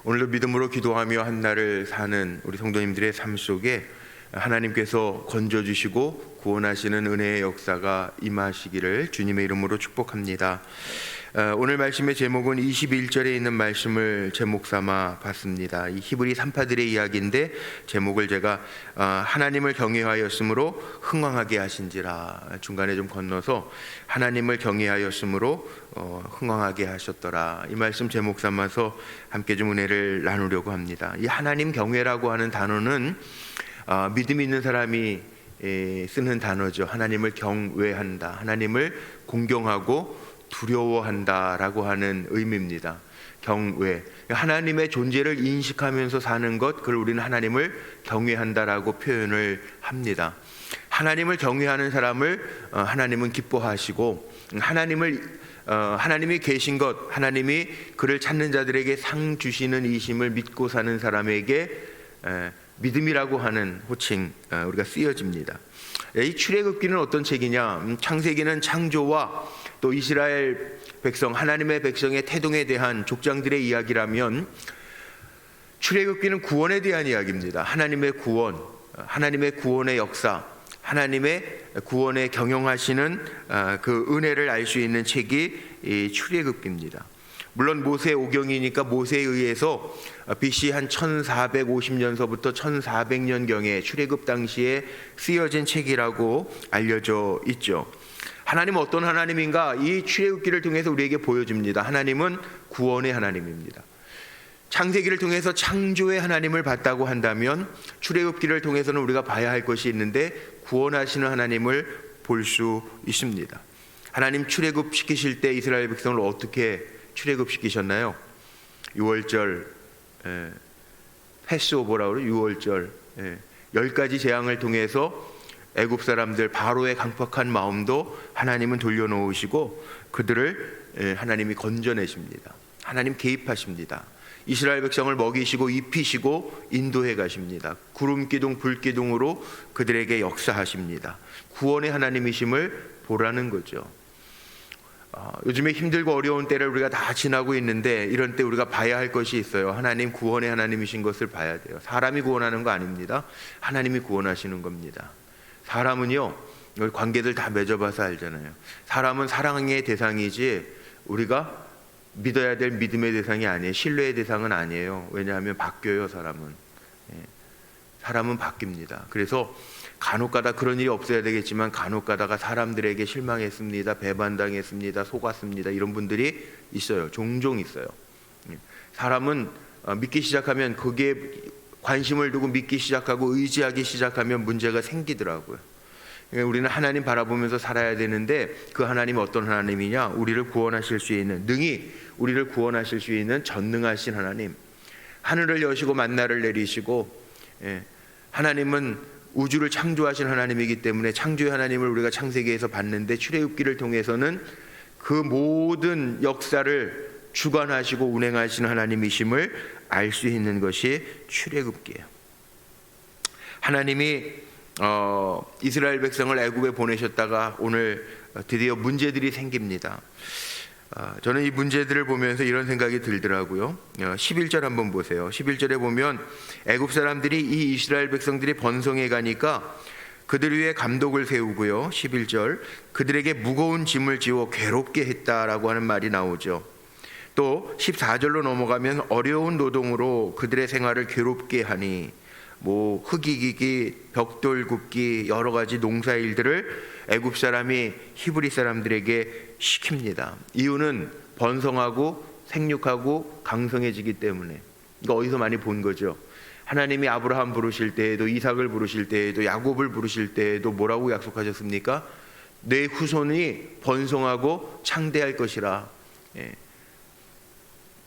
오늘도 믿음으로 기도하며 한 날을 사는 우리 성도님들의 삶 속에 하나님께서 건져주시고 구원하시는 은혜의 역사가 임하시기를 주님의 이름으로 축복합니다. 오늘 말씀의 제목은 21절에 있는 말씀을 제목 삼아 봤습니다. 이 히브리 산파들의 이야기인데 제목을 제가 하나님을 경외하였으므로 흥왕하게 하신지라, 중간에 좀 건너서 하나님을 경외하였으므로 흥왕하게 하셨더라, 이 말씀 제목 삼아서 함께 좀 은혜를 나누려고 합니다. 이 하나님 경외라고 하는 단어는 믿음 있는 사람이 쓰는 단어죠. 하나님을 경외한다, 하나님을 공경하고 두려워한다라고 하는 의미입니다. 경외, 하나님의 존재를 인식하면서 사는 것, 그걸 우리는 하나님을 경외한다라고 표현을 합니다. 하나님을 경외하는 사람을 하나님은 기뻐하시고, 하나님이 계신 것, 하나님이 그를 찾는 자들에게 상 주시는 이심을 믿고 사는 사람에게 믿음이라고 하는 호칭 우리가 쓰여집니다. 이 출애굽기는 어떤 책이냐? 창세기는 창조와 또 이스라엘 백성, 하나님의 백성의 태동에 대한 족장들의 이야기라면, 출애굽기는 구원에 대한 이야기입니다. 하나님의 구원, 하나님의 구원의 역사, 하나님의 구원에 경영하시는 그 은혜를 알 수 있는 책이 이 출애굽기입니다. 물론 모세 오경이니까 모세에 의해서 BC 한 1450년서부터 1400년경에 출애굽 당시에 쓰여진 책이라고 알려져 있죠. 하나님은 어떤 하나님인가? 이 출애굽기를 통해서 우리에게 보여줍니다. 하나님은 구원의 하나님입니다. 창세기를 통해서 창조의 하나님을 봤다고 한다면, 출애굽기를 통해서는 우리가 봐야 할 것이 있는데 구원하시는 하나님을 볼 수 있습니다. 하나님 출애굽시키실 때 이스라엘 백성을 어떻게 출애굽시키셨나요? 6월절 패스오버라고 그래요. 6월절 10가지 재앙을 통해서 애굽 사람들 바로의 강팍한 마음도 하나님은 돌려놓으시고 그들을 하나님이 건져내십니다. 하나님 개입하십니다. 이스라엘 백성을 먹이시고 입히시고 인도해 가십니다. 구름 기둥 불 기둥으로 그들에게 역사하십니다. 구원의 하나님이심을 보라는 거죠. 요즘에 힘들고 어려운 때를 우리가 다 지나고 있는데, 이런 때 우리가 봐야 할 것이 있어요. 하나님 구원의 하나님이신 것을 봐야 돼요. 사람이 구원하는 거 아닙니다. 하나님이 구원하시는 겁니다. 사람은요, 관계들 다 맺어봐서 알잖아요. 사람은 사랑의 대상이지 우리가 믿어야 될 믿음의 대상이 아니에요. 신뢰의 대상은 아니에요. 왜냐하면 바뀌어요. 사람은 바뀝니다. 그래서 간혹가다 그런 일이 없어야 되겠지만, 간혹가다가 사람들에게 실망했습니다, 배반당했습니다, 속았습니다, 이런 분들이 있어요. 종종 있어요. 사람은 믿기 시작하면, 거기에 관심을 두고 믿기 시작하고 의지하기 시작하면 문제가 생기더라고요. 우리는 하나님 바라보면서 살아야 되는데, 그 하나님이 어떤 하나님이냐? 우리를 구원하실 수 있는, 능히 우리를 구원하실 수 있는 전능하신 하나님, 하늘을 여시고 만나를 내리시고, 하나님은 우주를 창조하신 하나님이기 때문에 창조의 하나님을 우리가 창세기에서 봤는데, 출애굽기를 통해서는 그 모든 역사를 주관하시고 운행하시는 하나님이심을 알 수 있는 것이 출애굽기예요. 하나님이 이스라엘 백성을 애굽에 보내셨다가 오늘 드디어 문제들이 생깁니다. 저는 이 문제들을 보면서 이런 생각이 들더라고요. 11절 한번 보세요. 11절에 보면 애굽 사람들이 이 이스라엘 백성들이 번성해 가니까 그들 위에 감독을 세우고요. 11절, 그들에게 무거운 짐을 지워 괴롭게 했다라고 하는 말이 나오죠. 또 14절로 넘어가면 어려운 노동으로 그들의 생활을 괴롭게 하니, 흙이기기, 벽돌 굽기, 여러 가지 농사일들을 애굽 사람이 히브리 사람들에게 시킵니다. 이유는 번성하고 생육하고 강성해지기 때문에. 이거 어디서 많이 본 거죠? 하나님이 아브라함 부르실 때에도, 이삭을 부르실 때에도, 야곱을 부르실 때에도 뭐라고 약속하셨습니까? 내 후손이 번성하고 창대할 것이라.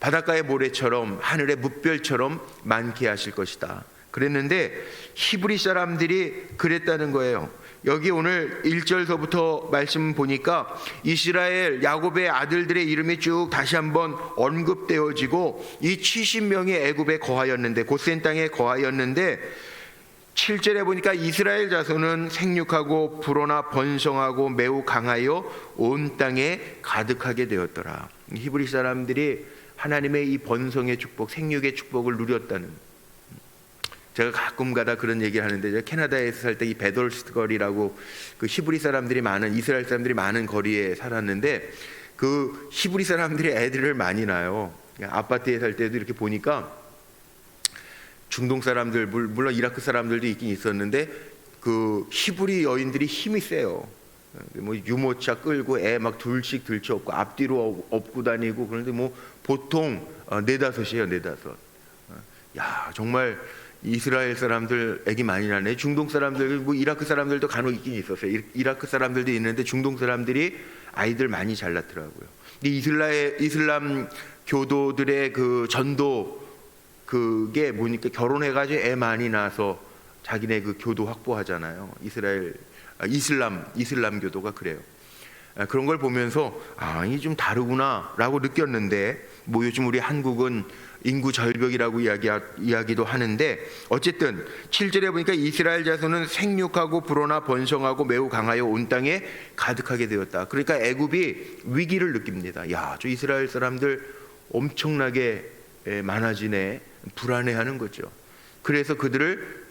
바닷가의 모래처럼 하늘의 뭇별처럼 많게 하실 것이다 그랬는데, 히브리 사람들이 그랬다는 거예요. 여기 오늘 1절서부터 말씀 보니까 이스라엘 야곱의 아들들의 이름이 쭉 다시 한번 언급되어지고, 이 70명이 애굽에 거하였는데, 고센 땅에 거하였는데, 7절에 보니까 이스라엘 자손은 생육하고 불어나 번성하고 매우 강하여 온 땅에 가득하게 되었더라. 히브리 사람들이 하나님의 이 번성의 축복, 생육의 축복을 누렸다는. 제가 가끔가다 그런 얘기를 하는데, 제가 캐나다에서 살 때 이 베돌스트 거리라고 그 히브리 사람들이 많은, 이스라엘 사람들이 많은 거리에 살았는데, 그 히브리 사람들이 애들을 많이 낳아요. 아파트에 살 때도 이렇게 보니까 중동 사람들, 물론 이라크 사람들도 있긴 있었는데, 그 히브리 여인들이 힘이 세요. 뭐 유모차 끌고 애 막 둘씩 들쳐업고 앞뒤로 업고 다니고. 그런데 뭐 보통 네다섯이에요, 네다섯. 야, 정말 이스라엘 사람들 애기 많이 낳네. 중동 사람들, 뭐 이라크 사람들도 간혹 있긴 있었어요. 이라크 사람들도 있는데 중동 사람들이 아이들 많이 잘 낳더라고요. 근데 이슬람 교도들의 그 전도, 그게 뭐니까 결혼해가지고 애 많이 낳아서 자기네 그 교도 확보하잖아요. 이슬람 교도가 그래요. 그런 걸 보면서 이게 좀 다르구나라고 느꼈는데, 뭐 요즘 우리 한국은 인구 절벽이라고 이야기도 하는데, 어쨌든 7절에 보니까 이스라엘 자손은 생육하고 불어나 번성하고 매우 강하여 온 땅에 가득하게 되었다. 그러니까 애굽이 위기를 느낍니다. 야, 저 이스라엘 사람들 엄청나게 많아지네. 불안해하는 거죠. 그래서 그들을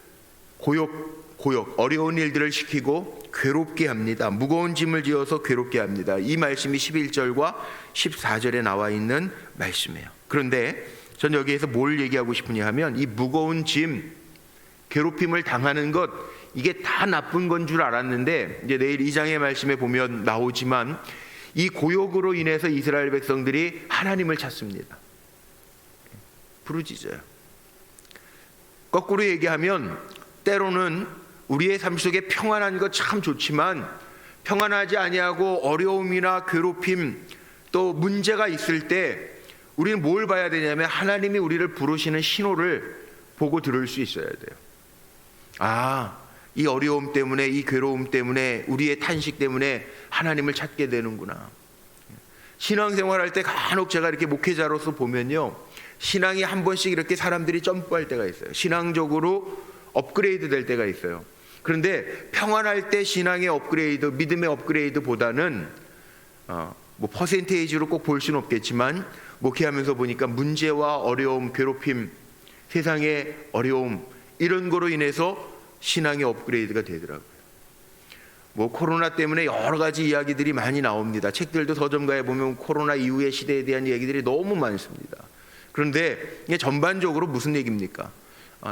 고역 어려운 일들을 시키고 괴롭게 합니다. 무거운 짐을 지어서 괴롭게 합니다. 이 말씀이 11절과 14절에 나와 있는 말씀이에요. 그런데 전 여기에서 뭘 얘기하고 싶으냐 하면, 이 무거운 짐, 괴롭힘을 당하는 것, 이게 다 나쁜 건 줄 알았는데, 이제 내일 2장의 말씀에 보면 나오지만, 이 고역으로 인해서 이스라엘 백성들이 하나님을 찾습니다. 부르짖어요. 거꾸로 얘기하면, 때로는 우리의 삶 속에 평안한 것 참 좋지만, 평안하지 아니하고 어려움이나 괴롭힘, 또 문제가 있을 때 우리는 뭘 봐야 되냐면, 하나님이 우리를 부르시는 신호를 보고 들을 수 있어야 돼요. 이 어려움 때문에, 이 괴로움 때문에, 우리의 탄식 때문에 하나님을 찾게 되는구나. 신앙생활할 때 간혹 제가 이렇게 목회자로서 보면요, 신앙이 한 번씩 이렇게 사람들이 점프할 때가 있어요. 신앙적으로 업그레이드 될 때가 있어요. 그런데 평안할 때 신앙의 업그레이드, 믿음의 업그레이드보다는 뭐 퍼센테이지로 꼭 볼 수는 없겠지만, 목회하면서 보니까 문제와 어려움, 괴롭힘, 세상의 어려움, 이런 거로 인해서 신앙의 업그레이드가 되더라고요. 뭐 코로나 때문에 여러 가지 이야기들이 많이 나옵니다. 책들도 서점가에 보면 코로나 이후의 시대에 대한 얘기들이 너무 많습니다. 그런데 이게 전반적으로 무슨 얘기입니까?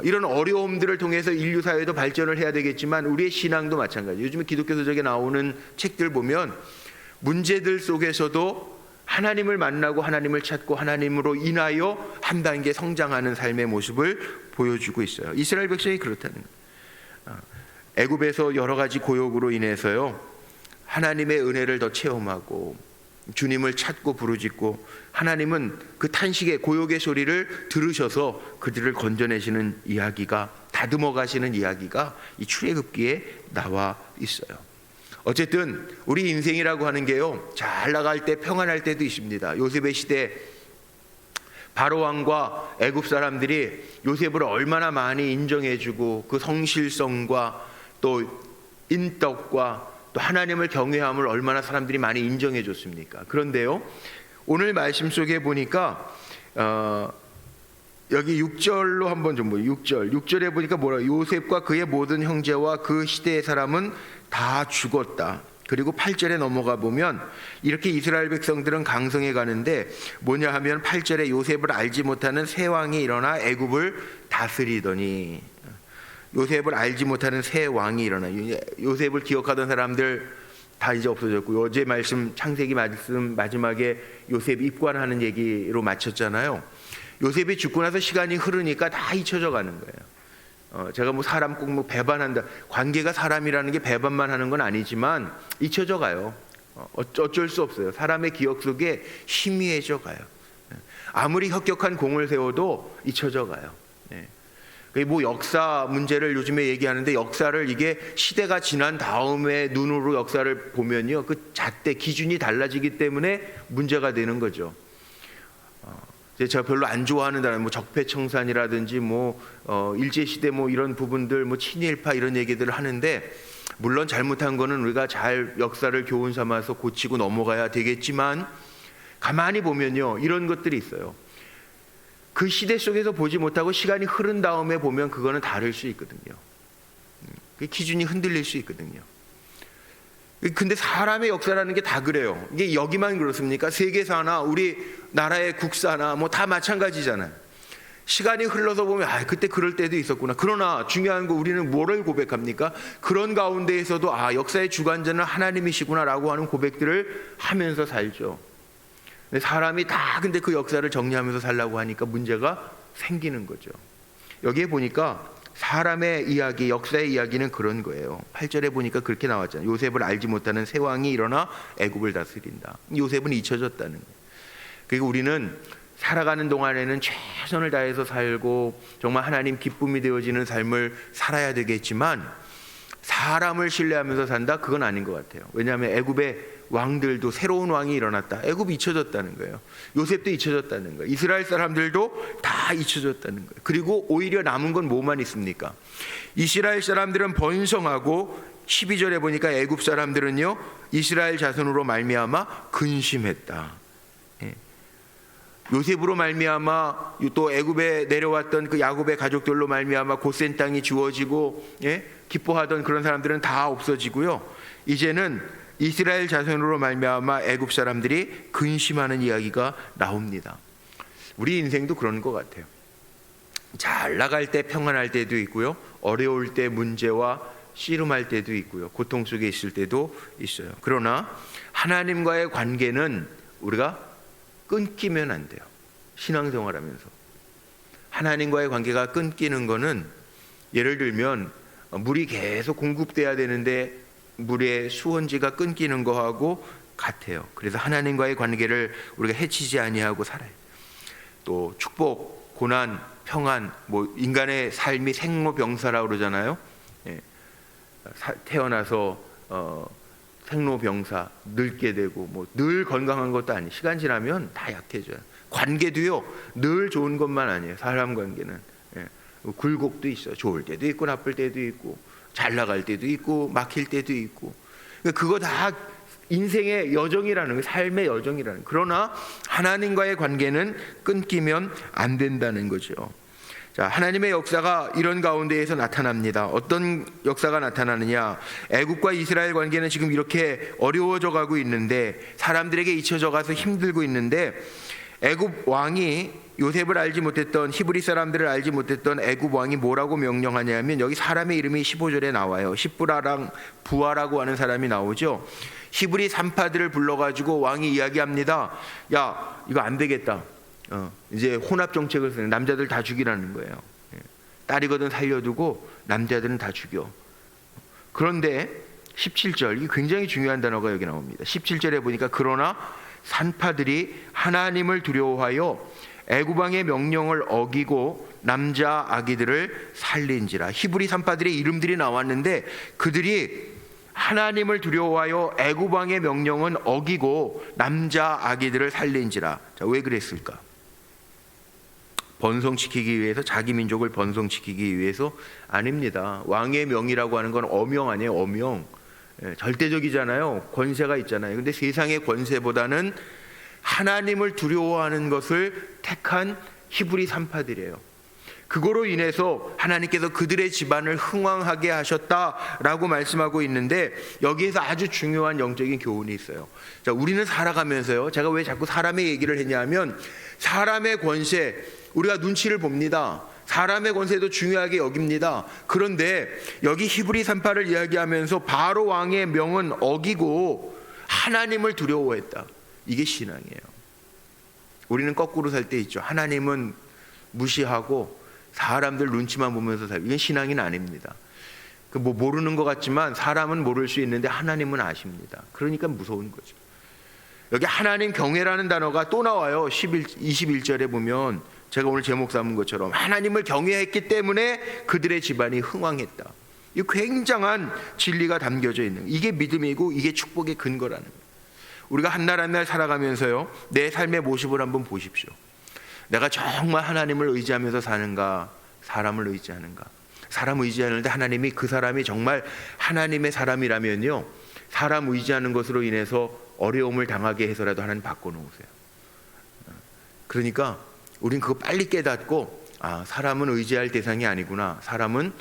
이런 어려움들을 통해서 인류 사회도 발전을 해야 되겠지만, 우리의 신앙도 마찬가지. 요즘에 기독교 서적에 나오는 책들 보면 문제들 속에서도 하나님을 만나고 하나님을 찾고 하나님으로 인하여 한 단계 성장하는 삶의 모습을 보여주고 있어요. 이스라엘 백성이 그렇다는 거예요. 애굽에서 여러 가지 고역으로 인해서요, 하나님의 은혜를 더 체험하고 주님을 찾고 부르짖고, 하나님은 그 탄식의 고역의 소리를 들으셔서 그들을 건져내시는 이야기가, 다듬어 가시는 이야기가 이 출애굽기에 나와 있어요. 어쨌든 우리 인생이라고 하는 게요, 잘 나갈 때 평안할 때도 있습니다. 요셉의 시대 바로 왕과 애굽 사람들이 요셉을 얼마나 많이 인정해주고, 그 성실성과 또 인덕과 또 하나님을 경외함을 얼마나 사람들이 많이 인정해 줬습니까? 그런데요, 오늘 말씀 속에 보니까 여기 6절로 한번 좀 보세요. 6절에 보니까 뭐라, 요셉과 그의 모든 형제와 그 시대의 사람은 다 죽었다. 그리고 8절에 넘어가 보면 이렇게 이스라엘 백성들은 강성해 가는데, 뭐냐 하면 8절에 요셉을 알지 못하는 새 왕이 일어나 애굽을 다스리더니, 요셉을 알지 못하는 새 왕이 일어나. 요셉을 기억하던 사람들 다 이제 없어졌고, 어제 말씀 창세기 말씀 마지막에 요셉 입관하는 얘기로 마쳤잖아요. 요셉이 죽고 나서 시간이 흐르니까 다 잊혀져 가는 거예요. 제가 뭐 사람 꼭 뭐 배반한다, 관계가 사람이라는 게 배반만 하는 건 아니지만 잊혀져 가요. 어쩔 수 없어요. 사람의 기억 속에 희미해져 가요. 아무리 혁혁한 공을 세워도 잊혀져 가요. 뭐 역사 문제를 요즘에 얘기하는데, 역사를 이게 시대가 지난 다음에 눈으로 역사를 보면요, 그 잣대 기준이 달라지기 때문에 문제가 되는 거죠. 제가 별로 안 좋아하는 단어, 뭐 적폐청산이라든지 뭐 일제 시대 뭐 이런 부분들, 뭐 친일파 이런 얘기들을 하는데, 물론 잘못한 거는 우리가 잘 역사를 교훈 삼아서 고치고 넘어가야 되겠지만, 가만히 보면요, 이런 것들이 있어요. 그 시대 속에서 보지 못하고 시간이 흐른 다음에 보면 그거는 다를 수 있거든요. 그 기준이 흔들릴 수 있거든요. 근데 사람의 역사라는 게 다 그래요. 이게 여기만 그렇습니까? 세계사나 우리 나라의 국사나 뭐 다 마찬가지잖아요. 시간이 흘러서 보면 그때 그럴 때도 있었구나. 그러나 중요한 거 우리는 뭐를 고백합니까? 그런 가운데에서도 역사의 주관자는 하나님이시구나라고 하는 고백들을 하면서 살죠. 근데 사람이 다 근데 그 역사를 정리하면서 살라고 하니까 문제가 생기는 거죠. 여기에 보니까 사람의 이야기, 역사의 이야기는 그런 거예요. 8절에 보니까 그렇게 나왔잖아요. 요셉을 알지 못하는 새 왕이 일어나 애굽을 다스린다. 요셉은 잊혀졌다는 거예요. 그리고 우리는 살아가는 동안에는 최선을 다해서 살고 정말 하나님 기쁨이 되어지는 삶을 살아야 되겠지만 사람을 신뢰하면서 산다? 그건 아닌 것 같아요. 왜냐하면 애굽의 왕들도 새로운 왕이 일어났다. 애굽이 잊혀졌다는 거예요. 요셉도 잊혀졌다는 거예요. 이스라엘 사람들도 다 잊혀졌다는 거예요. 그리고 오히려 남은 건 뭐만 있습니까? 이스라엘 사람들은 번성하고 12절에 보니까 애굽 사람들은요 이스라엘 자손으로 말미암아 근심했다. 요셉으로 말미암아 또 애굽에 내려왔던 그 야곱의 가족들로 말미암아 고센 땅이 주어지고 기뻐하던 그런 사람들은 다 없어지고요. 이제는 이스라엘 자손으로 말미암아 애굽 사람들이 근심하는 이야기가 나옵니다. 우리 인생도 그런 것 같아요. 잘 나갈 때 평안할 때도 있고요. 어려울 때 문제와 씨름할 때도 있고요. 고통 속에 있을 때도 있어요. 그러나 하나님과의 관계는 우리가 끊기면 안 돼요. 신앙생활하면서 하나님과의 관계가 끊기는 거는 예를 들면 물이 계속 공급돼야 되는데 물의 수원지가 끊기는 거하고 같아요. 그래서 하나님과의 관계를 우리가 해치지 아니하고 살아요. 또 축복, 고난, 평안, 뭐 인간의 삶이 생로병사라고 그러잖아요. 태어나서 생로병사, 늙게 되고 뭐 늘 건강한 것도 아니에요. 시간 지나면 다 약해져요. 관계도요 늘 좋은 것만 아니에요. 사람 관계는 굴곡도 있어요. 좋을 때도 있고 나쁠 때도 있고 잘 나갈 때도 있고 막힐 때도 있고 그거 다 인생의 여정이라는 거예요. 삶의 여정이라는 거예요. 그러나 하나님과의 관계는 끊기면 안 된다는 거죠. 자, 하나님의 역사가 이런 가운데에서 나타납니다. 어떤 역사가 나타나느냐? 애굽과 이스라엘 관계는 지금 이렇게 어려워져 가고 있는데 사람들에게 잊혀져 가서 힘들고 있는데 애굽 왕이 요셉을 알지 못했던 히브리 사람들을 알지 못했던 애굽 왕이 뭐라고 명령하냐면 여기 사람의 이름이 15절에 나와요. 시브라랑 부하라고 하는 사람이 나오죠. 히브리 산파들을 불러가지고 왕이 이야기합니다. 야, 이거 안 되겠다. 이제 혼합 정책을 쓰는 남자들 다 죽이라는 거예요. 딸이거든 살려두고 남자들은 다 죽여. 그런데 17절, 이게 굉장히 중요한 단어가 여기 나옵니다. 17절에 보니까 그러나 산파들이 하나님을 두려워하여 애굽 왕의 명령을 어기고 남자 아기들을 살린지라. 히브리 산파들의 이름들이 나왔는데 그들이 하나님을 두려워하여 애굽 왕의 명령은 어기고 남자 아기들을 살린지라. 자, 왜 그랬을까? 번성시키기 위해서, 자기 민족을 번성시키기 위해서? 아닙니다. 왕의 명이라고 하는 건 어명 아니에요. 어명. 절대적이잖아요. 권세가 있잖아요. 근데 세상의 권세보다는 하나님을 두려워하는 것을 택한 히브리 산파들이에요. 그거로 인해서 하나님께서 그들의 집안을 흥왕하게 하셨다라고 말씀하고 있는데 여기에서 아주 중요한 영적인 교훈이 있어요. 자, 우리는 살아가면서요, 제가 왜 자꾸 사람의 얘기를 했냐면 사람의 권세, 우리가 눈치를 봅니다. 사람의 권세도 중요하게 여깁니다. 그런데 여기 히브리 산파를 이야기하면서 바로 왕의 명은 어기고 하나님을 두려워했다. 이게 신앙이에요. 우리는 거꾸로 살 때 있죠. 하나님은 무시하고 사람들 눈치만 보면서 살고, 이건 신앙인 아닙니다. 그 뭐 모르는 것 같지만 사람은 모를 수 있는데 하나님은 아십니다. 그러니까 무서운 거죠. 여기 하나님 경외라는 단어가 또 나와요. 21절에 보면 제가 오늘 제목 삼은 것처럼 하나님을 경외했기 때문에 그들의 집안이 흥왕했다. 이 굉장한 진리가 담겨져 있는, 이게 믿음이고 이게 축복의 근거라는 거예요. 우리가 한 날 한 날 살아가면서요, 내 삶의 모습을 한번 보십시오. 내가 정말 하나님을 의지하면서 사는가, 사람을 의지하는가. 사람 의지하는데 하나님이 그 사람이 정말 하나님의 사람이라면요, 사람 의지하는 것으로 인해서 어려움을 당하게 해서라도 하나님 바꿔놓으세요. 그러니까 우린 그거 빨리 깨닫고 사람은 의지할 대상이 아니구나. 사람은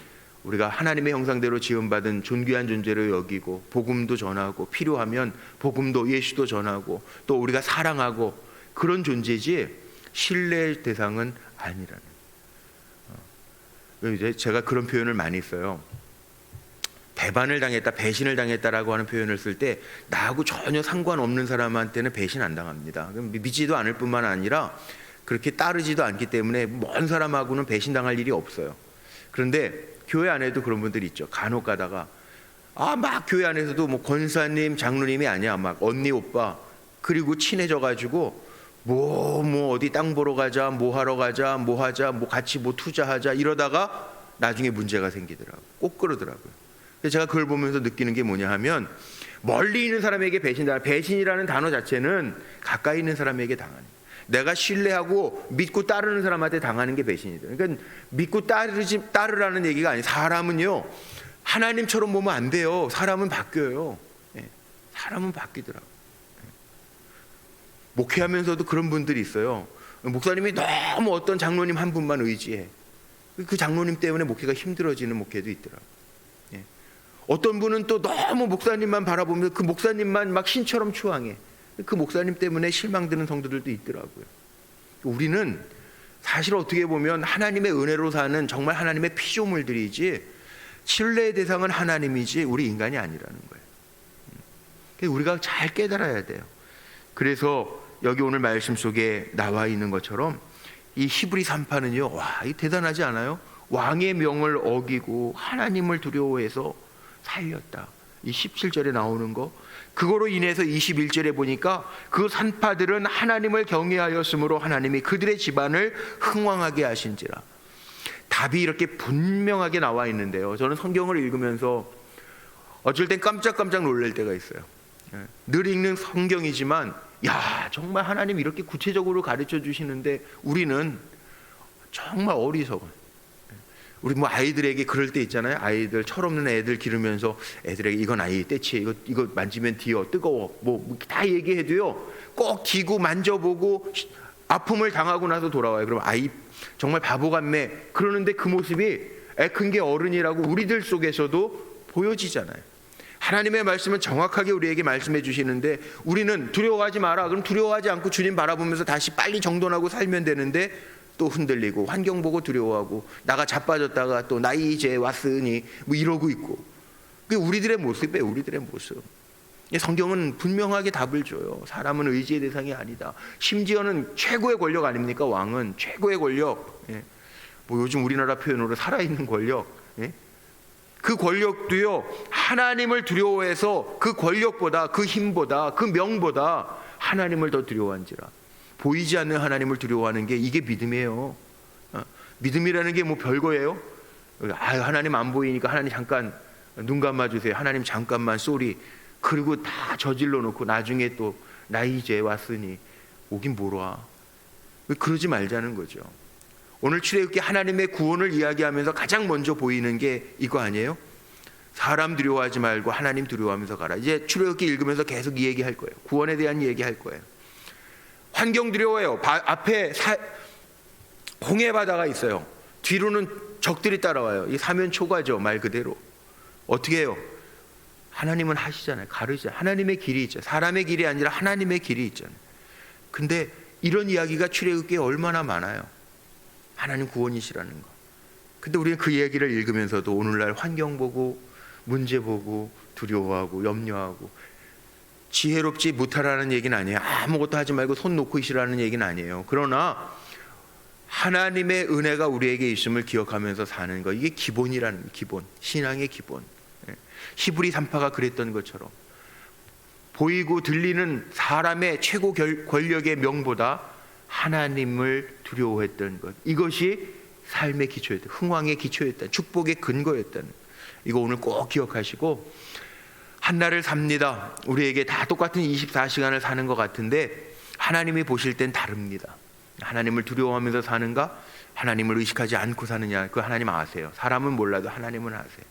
우리가 하나님의 형상대로 지음받은 존귀한 존재로 여기고 복음도 전하고 필요하면 복음도 예수도 전하고 또 우리가 사랑하고 그런 존재지 신뢰의 대상은 아니라는. 이제 제가 그런 표현을 많이 써요. 배반을 당했다, 배신을 당했다라고 하는 표현을 쓸 때 나하고 전혀 상관없는 사람한테는 배신 안 당합니다. 믿지도 않을 뿐만 아니라 그렇게 따르지도 않기 때문에 먼 사람하고는 배신당할 일이 없어요. 그런데 교회 안에도 그런 분들이 있죠. 간혹 가다가 막 교회 안에서도 뭐 권사님, 장로님이 아니야, 막 언니, 오빠, 그리고 친해져가지고 뭐 어디 땅 보러 가자, 뭐 하러 가자, 뭐 하자, 뭐 같이 뭐 투자하자 이러다가 나중에 문제가 생기더라고요. 꼭 그러더라고요. 그래서 제가 그걸 보면서 느끼는 게 뭐냐 하면 멀리 있는 사람에게 배신이라는 단어 자체는 가까이 있는 사람에게 당하는, 내가 신뢰하고 믿고 따르는 사람한테 당하는 게 배신이다. 그러니까 믿고 따르라는 얘기가 아니에요. 사람은요 하나님처럼 보면 안 돼요. 사람은 바뀌어요. 사람은 바뀌더라고요. 목회하면서도 그런 분들이 있어요. 목사님이 너무 어떤 장로님 한 분만 의지해. 그 장로님 때문에 목회가 힘들어지는 목회도 있더라고요. 어떤 분은 또 너무 목사님만 바라보면서 그 목사님만 막 신처럼 추앙해. 그 목사님 때문에 실망드는 성도들도 있더라고요. 우리는 사실 어떻게 보면 하나님의 은혜로 사는 정말 하나님의 피조물들이지 신뢰의 대상은 하나님이지 우리 인간이 아니라는 거예요. 우리가 잘 깨달아야 돼요. 그래서 여기 오늘 말씀 속에 나와 있는 것처럼 이 히브리 3파는요, 이 대단하지 않아요? 왕의 명을 어기고 하나님을 두려워해서 살렸다. 이 17절에 나오는 거, 그거로 인해서 21절에 보니까 그 산파들은 하나님을 경외하였으므로 하나님이 그들의 집안을 흥왕하게 하신지라. 답이 이렇게 분명하게 나와 있는데요, 저는 성경을 읽으면서 어쩔 땐 깜짝깜짝 놀랄 때가 있어요. 늘 읽는 성경이지만 정말 하나님 이렇게 구체적으로 가르쳐 주시는데 우리는 정말 어리석은, 우리 뭐 아이들에게 그럴 때 있잖아요. 아이들 철없는 애들 기르면서 애들에게 이건 아이 때치에, 이거 만지면 뒤어 뜨거워, 뭐 다 얘기해도요 꼭 기고 만져보고 아픔을 당하고 나서 돌아와요. 그럼 아이 정말 바보 같네 그러는데 그 모습이 애 큰 게 어른이라고 우리들 속에서도 보여지잖아요. 하나님의 말씀은 정확하게 우리에게 말씀해 주시는데 우리는 두려워하지 마라. 그럼 두려워하지 않고 주님 바라보면서 다시 빨리 정돈하고 살면 되는데 또 흔들리고 환경 보고 두려워하고 나가 자빠졌다가 또 나이 이제 왔으니 뭐 이러고 있고, 그게 우리들의 모습이에요. 우리들의 모습. 성경은 분명하게 답을 줘요. 사람은 의지의 대상이 아니다. 심지어는 최고의 권력 아닙니까? 왕은 최고의 권력. 뭐 요즘 우리나라 표현으로 살아있는 권력. 그 권력도요 하나님을 두려워해서 그 권력보다 그 힘보다 그 명보다 하나님을 더 두려워한지라. 보이지 않는 하나님을 두려워하는 게 이게 믿음이에요. 믿음이라는 게 뭐 별거예요? 하나님 안 보이니까 하나님 잠깐 눈 감아주세요. 하나님 잠깐만 쏘리. 그리고 다 저질러 놓고 나중에 또 나 이제 왔으니 오긴 뭘 와. 그러지 말자는 거죠. 오늘 출애굽기 하나님의 구원을 이야기하면서 가장 먼저 보이는 게 이거 아니에요? 사람 두려워하지 말고 하나님 두려워하면서 가라. 이제 출애굽기 읽으면서 계속 이 얘기할 거예요. 구원에 대한 얘기할 거예요. 환경 두려워해요. 앞에 홍해 바다가 있어요. 뒤로는 적들이 따라와요. 이 사면 초과죠. 말 그대로. 어떻게 해요? 하나님은 하시잖아요. 가르잖아요. 하나님의 길이 있죠. 사람의 길이 아니라 하나님의 길이 있잖아요. 근데 이런 이야기가 출애굽기에 얼마나 많아요. 하나님 구원이시라는 거. 근데 우리는 그 이야기를 읽으면서도 오늘날 환경 보고 문제 보고 두려워하고 염려하고, 지혜롭지 못하라는 얘기는 아니에요. 아무것도 하지 말고 손 놓고 있으라는 얘기는 아니에요. 그러나 하나님의 은혜가 우리에게 있음을 기억하면서 사는 거, 이게 기본이라는, 기본, 신앙의 기본. 히브리 3파가 그랬던 것처럼 보이고 들리는 사람의 최고 권력의 명보다 하나님을 두려워했던 것, 이것이 삶의 기초였다. 흥왕의 기초였다. 축복의 근거였다는, 이거 오늘 꼭 기억하시고, 한날을 삽니다. 우리에게 다 똑같은 24시간을 사는 것 같은데 하나님이 보실 땐 다릅니다. 하나님을 두려워하면서 사는가, 하나님을 의식하지 않고 사느냐, 그 하나님 아세요. 사람은 몰라도 하나님은 아세요.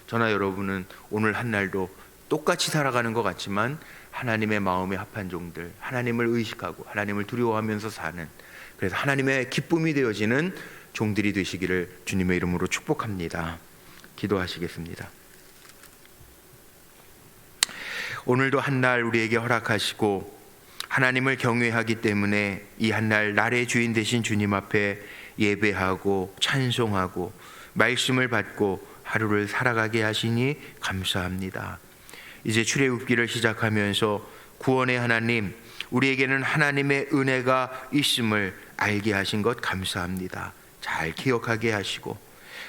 저나 여러분은 오늘 한날도 똑같이 살아가는 것 같지만 하나님의 마음에 합한 종들, 하나님을 의식하고 하나님을 두려워하면서 사는 그래서 하나님의 기쁨이 되어지는 종들이 되시기를 주님의 이름으로 축복합니다. 기도하시겠습니다. 오늘도 한 날 우리에게 허락하시고 하나님을 경외하기 때문에 이 한 날 날의 주인 되신 주님 앞에 예배하고 찬송하고 말씀을 받고 하루를 살아가게 하시니 감사합니다. 이제 출애굽기를 시작하면서 구원의 하나님, 우리에게는 하나님의 은혜가 있음을 알게 하신 것 감사합니다. 잘 기억하게 하시고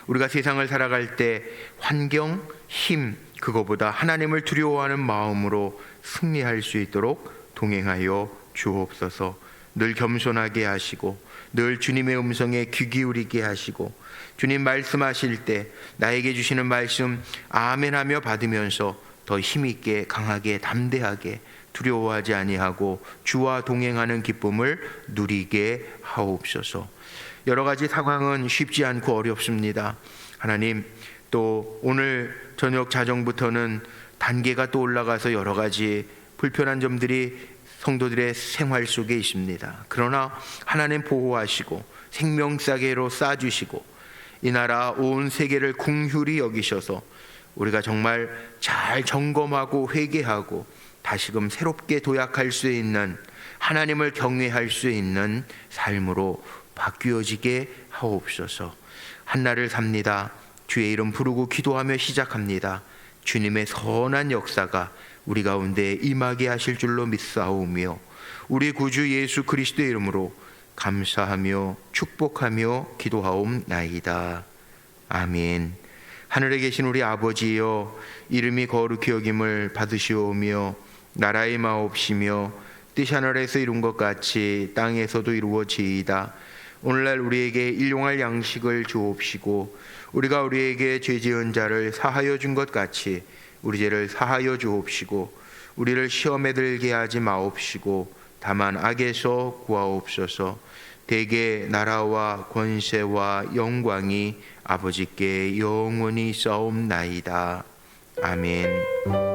우리가 세상을 살아갈 때 환경, 힘, 그거보다 하나님을 두려워하는 마음으로 승리할 수 있도록 동행하여 주옵소서. 늘 겸손하게 하시고 늘 주님의 음성에 귀 기울이게 하시고 주님 말씀하실 때 나에게 주시는 말씀 아멘하며 받으면서 더 힘있게 강하게 담대하게 두려워하지 아니하고 주와 동행하는 기쁨을 누리게 하옵소서. 여러 가지 상황은 쉽지 않고 어렵습니다. 하나님, 또 오늘 저녁 자정부터는 단계가 또 올라가서 여러 가지 불편한 점들이 성도들의 생활 속에 있습니다. 그러나 하나님 보호하시고 생명사계로 쌓아주시고 이 나라 온 세계를 긍휼히 여기셔서 우리가 정말 잘 점검하고 회개하고 다시금 새롭게 도약할 수 있는, 하나님을 경외할 수 있는 삶으로 바뀌어지게 하옵소서. 한날을 삽니다. 주의 이름 부르고 기도하며 시작합니다. 주님의 선한 역사가 우리 가운데 임하게 하실 줄로 믿사오며 우리 구주 예수 그리스도의 이름으로 감사하며 축복하며 기도하옵나이다. 아멘. 하늘에 계신 우리 아버지여, 이름이 거룩히 여김을 받으시오며 나라의 마옵시며 뜻이 하늘에서 이룬 것 같이 땅에서도 이루어지이다. 오늘날 우리에게 일용할 양식을 주옵시고 우리가 우리에게 죄 지은 자를 사하여 준 것 같이 우리 죄를 사하여 주옵시고 우리를 시험에 들게 하지 마옵시고 다만 악에서 구하옵소서. 대개 나라와 권세와 영광이 아버지께 영원히 있사옵나이다. 아멘.